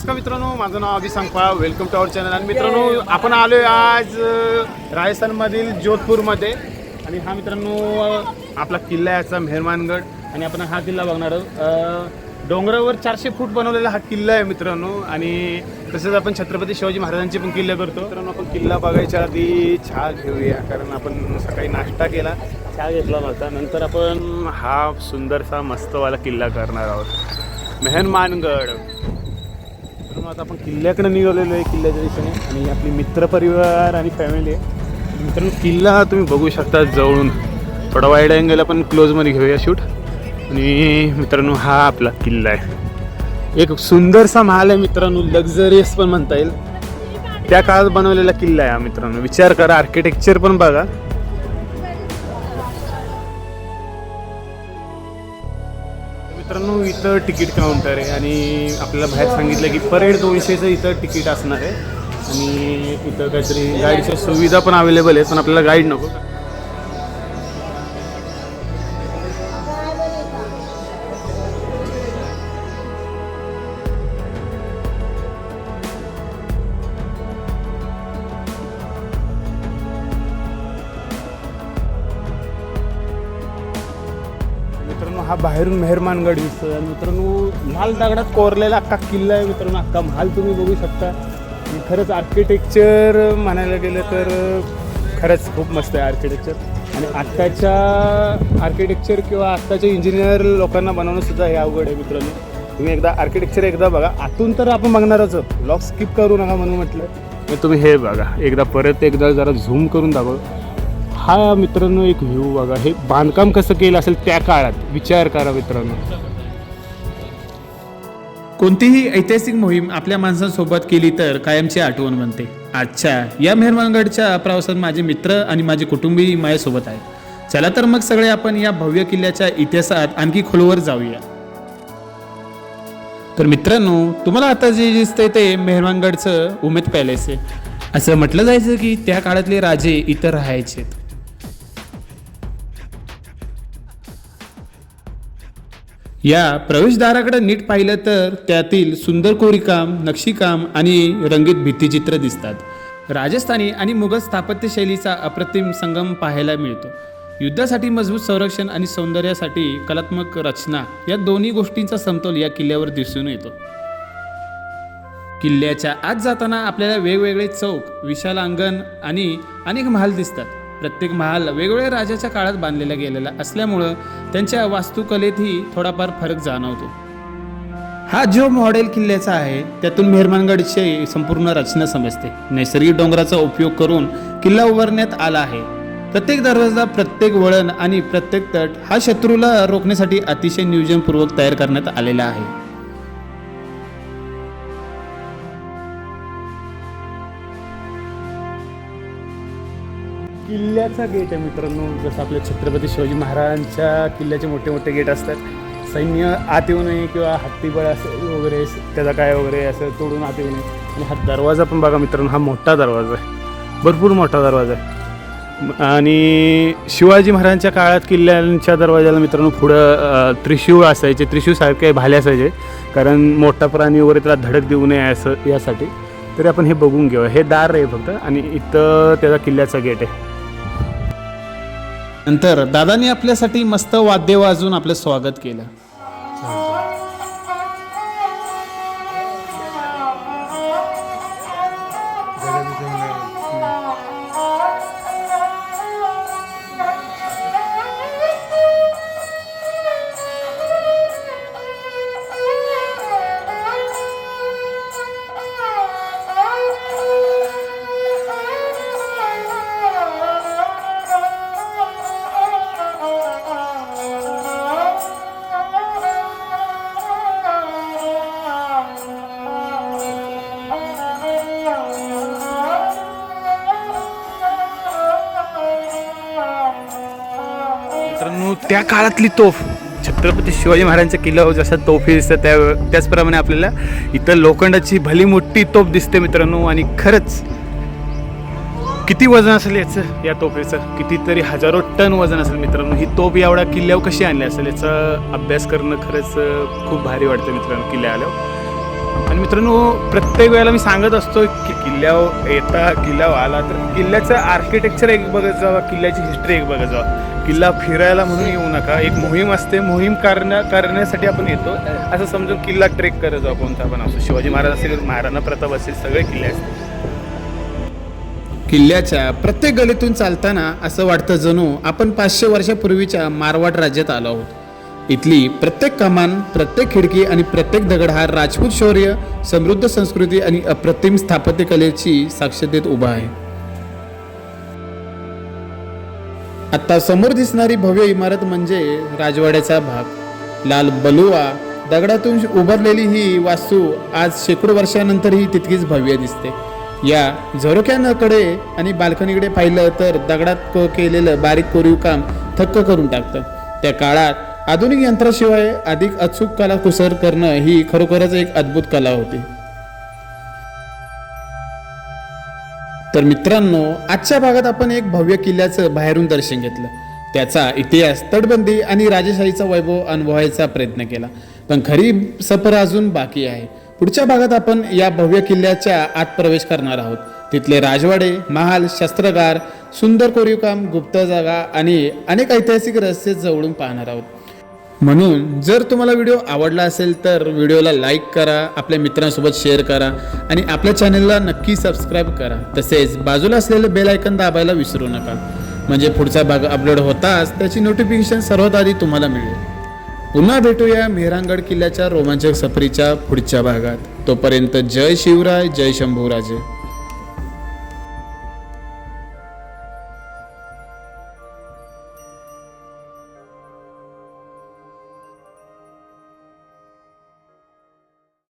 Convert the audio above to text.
नमस्कार मित्रांनो, माझं नाव Abhi Sangpal. Welcome to our channel. आणि मित्रांनो, आपण आलोय आज राजस्थानमधील जोधपूरमध्ये. आणि हा मित्रांनो आपला किल्ला याचा मेहरमानगड. आणि आपण हा किल्ला बघणार आहोत. डोंगरावर 400 फूट बनवलेला हा किल्ला आहे मित्रांनो. आणि तसंच आपण छत्रपती शिवाजी महाराजांचे पण किल्ले करतो. मित्रांनो, आपण किल्ला बघायच्या आधी चहा घेऊया, कारण आपण सकाळी नाश्ता केला, चहा घेतला नव्हता. नंतर आपण हा सुंदरसा मस्तवाला किल्ला करणार आहोत, मेहरमानगड. तर मग आता आपण किल्ल्याकडे निघालेलो आहे, किल्ल्याच्या दिशेने. आणि आपली मित्रपरिवार आणि फॅमिली आहे. मित्रांनो, किल्ला तुम्ही बघू शकता जवळून. थोडा वाईड अँगल आपण क्लोजमध्ये घेऊया शूट. आणि मित्रांनो, हा आपला किल्ला आहे. एक सुंदरसा महाल आहे मित्रांनो, लक्झरियस पण म्हणता येईल. त्या काळात बनवलेला किल्ला आहे हा मित्रांनो. विचार करा, आर्किटेक्चर पण बघा. मित्रांनो, इथं तिकीट काउंटर आहे. आणि आपल्याला बाहेर सांगितलं की पर हेड 200चं इथं तिकीट असणार आहे. आणि इथं काहीतरी गाईडच्या सुविधा पण अवेलेबल आहेत, पण आपल्याला गाईड नको. मित्रांनो, हा बाहेरून मेहरमानगड दिसतो. आणि मित्रांनो, लाल दगडात कोरलेला अख्खा किल्ला आहे मित्रांनो. अख्खा महाल तुम्ही बघू शकता. आणि खरंच आर्किटेक्चर म्हणायला गेलं तर खरंच खूप मस्त आहे आर्किटेक्चर. आणि आत्ताच्या आर्किटेक्चर किंवा आत्ताच्या इंजिनियर लोकांना बनवणं सुद्धा हे अवघड आहे मित्रांनो. तुम्ही एकदा आर्किटेक्चर एकदा बघा. आतून तर आपण बघणारच आहोत, ब्लॉग स्किप करू नका म्हणून म्हटलं. मग तुम्ही हे बघा, परत एकदा जरा झूम करून दाखव. हा मित्रांनो एक व्ह्यू बघा. हे बांधकाम कसं केलं असेल त्या काळात, विचार करा मित्रांनो. कोणतीही ऐतिहासिक मोहीम आपल्या माणसांसोबत केली तर कायमची आठवण बनते. आजच्या या मेहरमानगडच्या प्रवासात माझे मित्र आणि माझे कुटुंबीय माझ्यासोबत आहेत. चला तर मग सगळे आपण या भव्य किल्ल्याच्या इतिहासात आणखी खोलवर जाऊया. तर मित्रांनो, तुम्हाला आता जे दिसतंय ते मेहरमानगडचं उमेद पॅलेस आहे. असं म्हटलं जायचं की त्या काळातले राजे इथं राहायचे. या प्रवेशद्वाराकडे नीट पाहिलं तर त्यातील सुंदर कोरीकाम, नक्षीकाम आणि रंगीत भित्तिचित्र दिसतात. राजस्थानी आणि मुघल स्थापत्यशैलीचा अप्रतिम संगम पाहायला मिळतो. युद्धासाठी मजबूत संरक्षण आणि सौंदर्यासाठी कलात्मक रचना, या दोन्ही गोष्टींचा समतोल या किल्ल्यावर दिसून येतो. किल्ल्याच्या आत जाताना आपल्याला वेगवेगळे चौक, विशाल अंगण आणि अनेक महाल दिसतात. प्रत्येक महाल वेगवेगळ्या राजाच्या काळात बांधलेला गेलेला असल्यामुळं त्यांच्या वास्तुकलेतही थोडाफार फरक जाणवतो. हा जो मॉडेल किल्ल्याचा आहे त्यातून मेहरमानगडची संपूर्ण रचना समजते. नैसर्गिक डोंगराचा उपयोग करून किल्ला उभारण्यात आला आहे. प्रत्येक दरवाजा, प्रत्येक वळण आणि प्रत्येक तट हा शत्रूला रोखण्यासाठी अतिशय नियोजनपूर्वक तयार करण्यात आलेला आहे. किल्ल्याचा गेट आहे मित्रांनो. जसं आपल्या छत्रपती शिवाजी महाराजांच्या किल्ल्याचे मोठे मोठे गेट असतात. सैन्य आत येऊ नये किंवा हत्तीबळ असं वगैरे त्याचा काय वगैरे असं तोडून आत येऊ नये. आणि हा दरवाजा पण बघा मित्रांनो, हा मोठा दरवाजा आहे, भरपूर मोठा दरवाजा आहे. आणि शिवाजी महाराजांच्या काळात किल्ल्यांच्या दरवाजाला मित्रांनो पुढं त्रिशूळ असायचे, त्रिशूळसारखे भाले असायचे, कारण मोठा प्राणी वगैरे त्याला धडक देऊ नये असं यासाठी. तरी आपण हे बघून घेऊया. हे दार आहे फक्त, आणि इथं त्याचा किल्ल्याचा गेट आहे. नंतर दादांनी आपल्यासाठी मस्त वाद्य वाजवून आपलं स्वागत केलं. त्या काळातली तोफ, छत्रपती शिवाजी महाराजांच्या किल्ल्यावर जशा तोफी दिसतात त्याचप्रमाणे आपल्याला इथं लोखंडाची भली मोठी तोफ दिसते मित्रांनो. आणि खरंच किती वजन असेल याचं, या तोफेचं कितीतरी हजारो टन वजन असेल मित्रांनो. ही तोफ एवढ्या किल्ल्यावर कशी आणली असेल याचा अभ्यास करणं खरंच खूप भारी वाटतं मित्रांनो किल्ल्या आल्यावर. आणि मित्रांनो प्रत्येक वेळेला मी सांगत असतो की किल्ल्यावर आला तर किल्ल्याचं आर्किटेक्चर एक बघत जावा, किल्ल्याची हिस्ट्री एक बघत जावा. किल्ला फिरायला म्हणून येऊ नका, एक मोहीम असते, मोहीम करण्यासाठी आपण येतो असं समजून किल्ला ट्रेक करत जाऊ. कोणता पण असो, शिवाजी महाराज असेल, महाराणा प्रताप असेल, सगळे किल्ले असतील. किल्ल्याच्या प्रत्येक गलीतून चालताना असं वाटतं जणू आपण 500 वर्षापूर्वीच्या मारवाड राज्यात आलो आहोत. इथली प्रत्येक कमान, प्रत्येक खिडकी आणि प्रत्येक दगड हा राजपूत शौर्य, समृद्ध संस्कृती आणि अप्रतिम स्थापत्यकलेची साक्ष देत उभा आहे. आता समोर दिसणारी भव्य इमारत म्हणजे राजवाड्याचा भाग. लाल बलुआ दगडातून उभारलेली ही वास्तू आज शेकडो वर्षानंतरही तितकीच भव्य दिसते. या झरोक्याकडे आणि बाल्कनीकडे पाहिलं तर दगडात केलेलं बारीक कोरीव काम थक्क करून टाकतं. त्या काळात आधुनिक यंत्राशिवाय अधिक अचूक कलाकुसर करणं ही खरोखरच एक अद्भुत कला होती. तर मित्रांनो, आजच्या भागात आपण एक भव्य किल्ल्याचं बाहेरून दर्शन घेतलं. त्याचा इतिहास, तटबंदी आणि राजेशाहीचा वैभव अनुभवायचा प्रयत्न केला. पण खरी सफर अजून बाकी आहे. पुढच्या भागात आपण या भव्य किल्ल्याच्या आत प्रवेश करणार आहोत. तिथले राजवाडे, महाल, शस्त्रागार, सुंदर कोरीवकाम, गुप्त जागा आणि अनेक ऐतिहासिक रहस्य जवळून पाहणार आहोत. म्हणून जर तुम्हाला व्हिडिओ आवडला असेल तर व्हिडिओला लाईक करा, आपल्या मित्रांसोबत शेअर करा आणि आपल्या चॅनलला नक्की सबस्क्राईब करा. तसेच बाजूला असलेले बेल आयकॉन दाबायला विसरू नका, म्हणजे पुढचा भाग अपलोड होताच त्याची नोटिफिकेशन सर्वात आधी तुम्हाला मिळेल. पुन्हा भेटूया मेहरानगड किल्ल्याच्या रोमांचक सफरीच्या पुढच्या भागात. तोपर्यंत जय शिवराय, जय शंभूराजे.